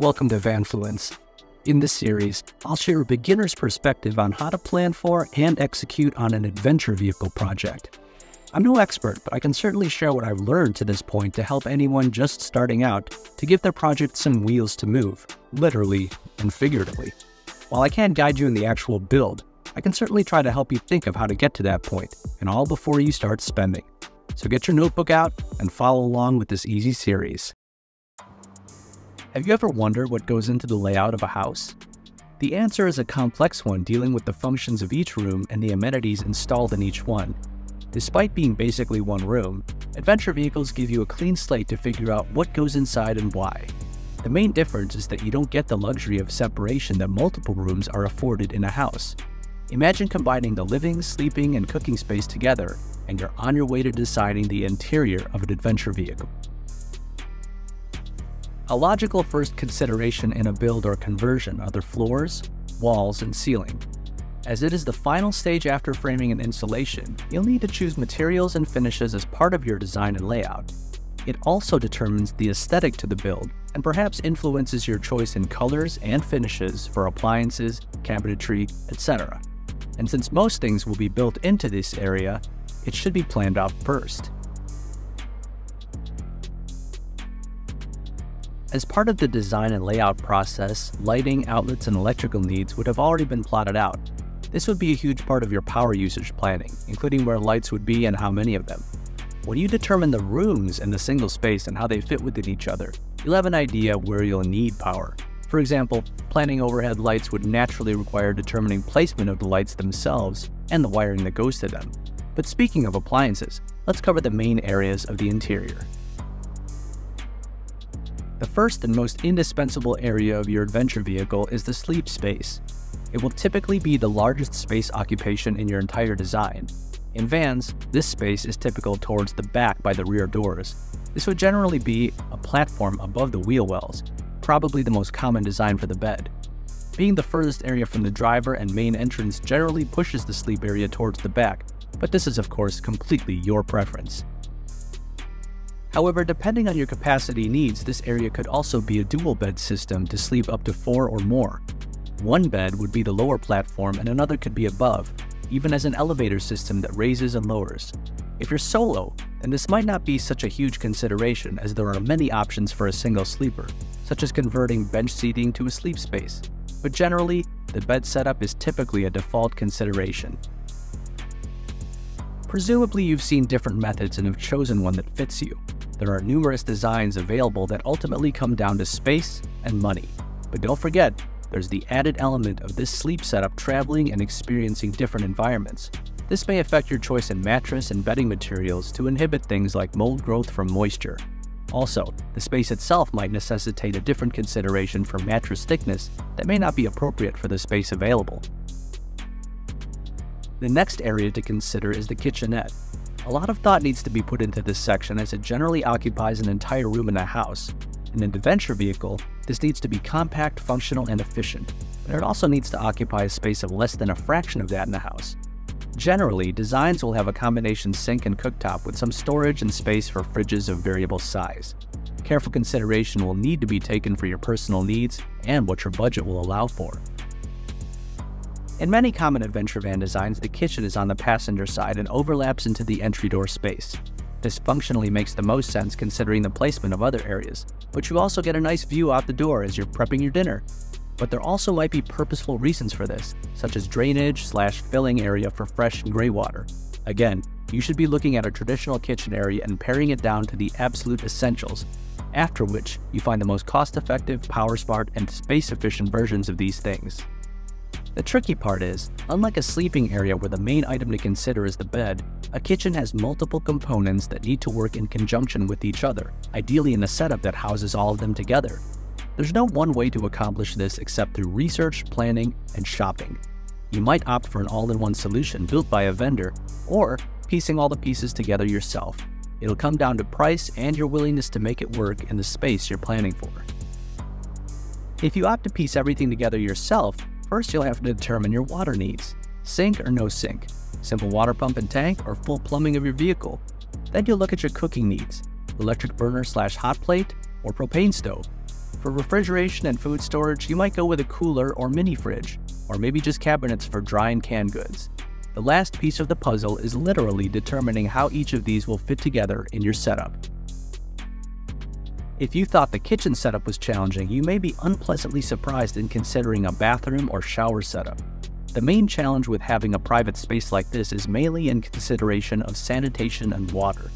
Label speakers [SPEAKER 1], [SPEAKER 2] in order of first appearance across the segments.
[SPEAKER 1] Welcome to Vanfluence. In this series, I'll share a beginner's perspective on how to plan for and execute on an adventure vehicle project. I'm no expert, but I can certainly share what I've learned to this point to help anyone just starting out to give their project some wheels to move, literally and figuratively. While I can't guide you in the actual build, I can certainly try to help you think of how to get to that point, and all before you start spending. So get your notebook out and follow along with this easy series. Have you ever wondered what goes into the layout of a house? The answer is a complex one dealing with the functions of each room and the amenities installed in each one. Despite being basically one room, adventure vehicles give you a clean slate to figure out what goes inside and why. The main difference is that you don't get the luxury of separation that multiple rooms are afforded in a house. Imagine combining the living, sleeping, and cooking space together, and you're on your way to deciding the interior of an adventure vehicle. A logical first consideration in a build or conversion are the floors, walls, and ceiling. As it is the final stage after framing and installation, you'll need to choose materials and finishes as part of your design and layout. It also determines the aesthetic to the build and perhaps influences your choice in colors and finishes for appliances, cabinetry, etc. And since most things will be built into this area, it should be planned out first. As part of the design and layout process, lighting, outlets, and electrical needs would have already been plotted out. This would be a huge part of your power usage planning, including where lights would be and how many of them. When you determine the rooms in the single space and how they fit within each other, you'll have an idea where you'll need power. For example, planning overhead lights would naturally require determining placement of the lights themselves and the wiring that goes to them. But speaking of appliances, let's cover the main areas of the interior. The first and most indispensable area of your adventure vehicle is the sleep space. It will typically be the largest space occupation in your entire design. In vans, this space is typical towards the back by the rear doors. This would generally be a platform above the wheel wells, probably the most common design for the bed. Being the furthest area from the driver and main entrance generally pushes the sleep area towards the back, but this is of course completely your preference. However, depending on your capacity needs, this area could also be a dual bed system to sleep up to 4 or more. One bed would be the lower platform and another could be above, even as an elevator system that raises and lowers. If you're solo, then this might not be such a huge consideration as there are many options for a single sleeper, such as converting bench seating to a sleep space. But generally, the bed setup is typically a default consideration. Presumably you've seen different methods and have chosen one that fits you. There are numerous designs available that ultimately come down to space and money. But don't forget, there's the added element of this sleep setup traveling and experiencing different environments. This may affect your choice in mattress and bedding materials to inhibit things like mold growth from moisture. Also, the space itself might necessitate a different consideration for mattress thickness that may not be appropriate for the space available. The next area to consider is the kitchenette. A lot of thought needs to be put into this section as it generally occupies an entire room in a house. In an adventure vehicle, this needs to be compact, functional, and efficient, but it also needs to occupy a space of less than a fraction of that in the house. Generally, designs will have a combination sink and cooktop with some storage and space for fridges of variable size. Careful consideration will need to be taken for your personal needs and what your budget will allow for. In many common adventure van designs, the kitchen is on the passenger side and overlaps into the entry door space. This functionally makes the most sense considering the placement of other areas, but you also get a nice view out the door as you're prepping your dinner. But there also might be purposeful reasons for this, such as drainage/filling area for fresh and gray water. Again, you should be looking at a traditional kitchen area and paring it down to the absolute essentials, after which you find the most cost-effective, power-smart, and space-efficient versions of these things. The tricky part is, unlike a sleeping area where the main item to consider is the bed, a kitchen has multiple components that need to work in conjunction with each other, ideally in a setup that houses all of them together. There's no one way to accomplish this except through research, planning, and shopping. You might opt for an all-in-one solution built by a vendor, or piecing all the pieces together yourself. It'll come down to price and your willingness to make it work in the space you're planning for. If you opt to piece everything together yourself, first you'll have to determine your water needs. Sink or no sink? Simple water pump and tank or full plumbing of your vehicle? Then you'll look at your cooking needs. Electric burner/hot plate or propane stove? For refrigeration and food storage, you might go with a cooler or mini fridge, or maybe just cabinets for dry and canned goods. The last piece of the puzzle is literally determining how each of these will fit together in your setup. If you thought the kitchen setup was challenging, you may be unpleasantly surprised in considering a bathroom or shower setup. The main challenge with having a private space like this is mainly in consideration of sanitation and water.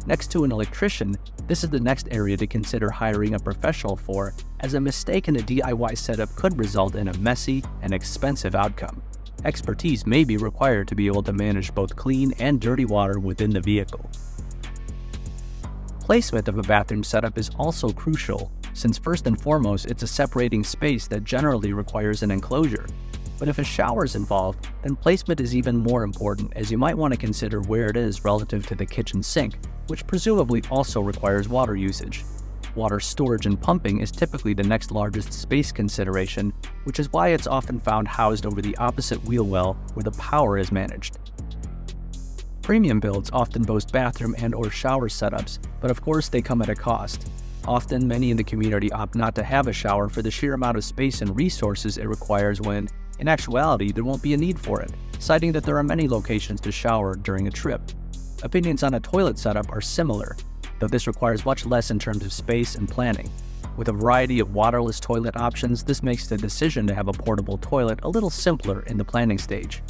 [SPEAKER 1] Next to an electrician, this is the next area to consider hiring a professional for, as a mistake in a DIY setup could result in a messy and expensive outcome. Expertise may be required to be able to manage both clean and dirty water within the vehicle. Placement of a bathroom setup is also crucial, since first and foremost it's a separating space that generally requires an enclosure. But if a shower is involved, then placement is even more important, as you might want to consider where it is relative to the kitchen sink, which presumably also requires water usage. Water storage and pumping is typically the next largest space consideration, which is why it's often found housed over the opposite wheel well where the power is managed. Premium builds often boast bathroom and/or shower setups, but of course they come at a cost. Often, many in the community opt not to have a shower for the sheer amount of space and resources it requires when, in actuality, there won't be a need for it, citing that there are many locations to shower during a trip. Opinions on a toilet setup are similar, though this requires much less in terms of space and planning. With a variety of waterless toilet options, this makes the decision to have a portable toilet a little simpler in the planning stage.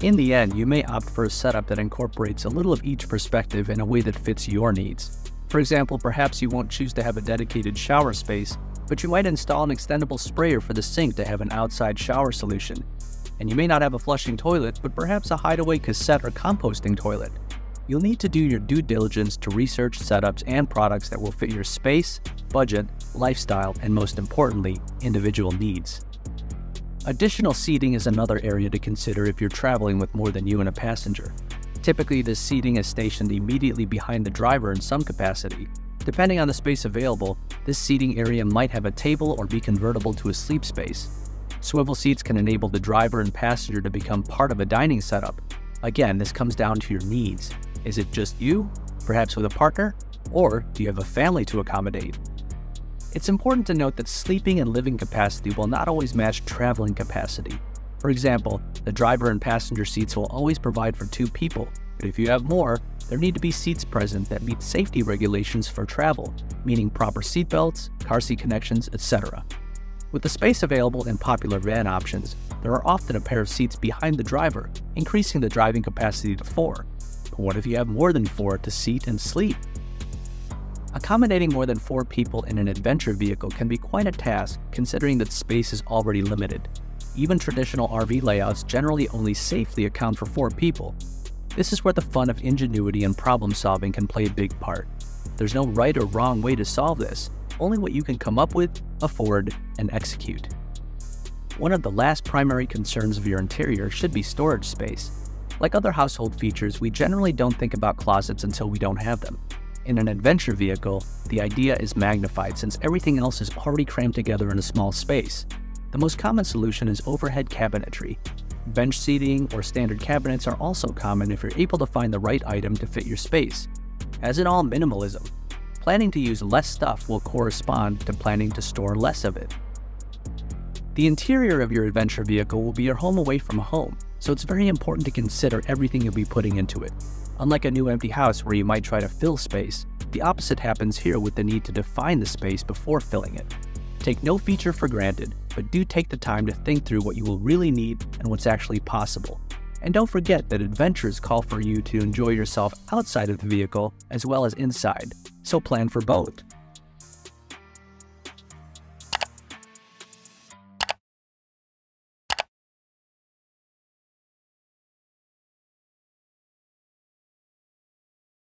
[SPEAKER 1] In the end, you may opt for a setup that incorporates a little of each perspective in a way that fits your needs. For example, perhaps you won't choose to have a dedicated shower space, but you might install an extendable sprayer for the sink to have an outside shower solution. And you may not have a flushing toilet, but perhaps a hideaway cassette or composting toilet. You'll need to do your due diligence to research setups and products that will fit your space, budget, lifestyle, and most importantly, individual needs. Additional seating is another area to consider if you're traveling with more than you and a passenger. Typically, this seating is stationed immediately behind the driver in some capacity. Depending on the space available, this seating area might have a table or be convertible to a sleep space. Swivel seats can enable the driver and passenger to become part of a dining setup. Again, this comes down to your needs. Is it just you, perhaps with a partner, or do you have a family to accommodate? It's important to note that sleeping and living capacity will not always match traveling capacity. For example, the driver and passenger seats will always provide for 2 people, but if you have more, there need to be seats present that meet safety regulations for travel, meaning proper seat belts, car seat connections, etc. With the space available in popular van options, there are often a pair of seats behind the driver, increasing the driving capacity to 4. But what if you have more than 4 to seat and sleep? Accommodating more than 4 people in an adventure vehicle can be quite a task, considering that space is already limited. Even traditional RV layouts generally only safely account for 4 people. This is where the fun of ingenuity and problem solving can play a big part. There's no right or wrong way to solve this, only what you can come up with, afford, and execute. One of the last primary concerns of your interior should be storage space. Like other household features, we generally don't think about closets until we don't have them. In an adventure vehicle, the idea is magnified since everything else is already crammed together in a small space. The most common solution is overhead cabinetry. Bench seating or standard cabinets are also common if you're able to find the right item to fit your space. As in all minimalism, planning to use less stuff will correspond to planning to store less of it. The interior of your adventure vehicle will be your home away from home, so it's very important to consider everything you'll be putting into it. Unlike a new empty house where you might try to fill space, the opposite happens here with the need to define the space before filling it. Take no feature for granted, but do take the time to think through what you will really need and what's actually possible. And don't forget that adventures call for you to enjoy yourself outside of the vehicle as well as inside, so plan for both.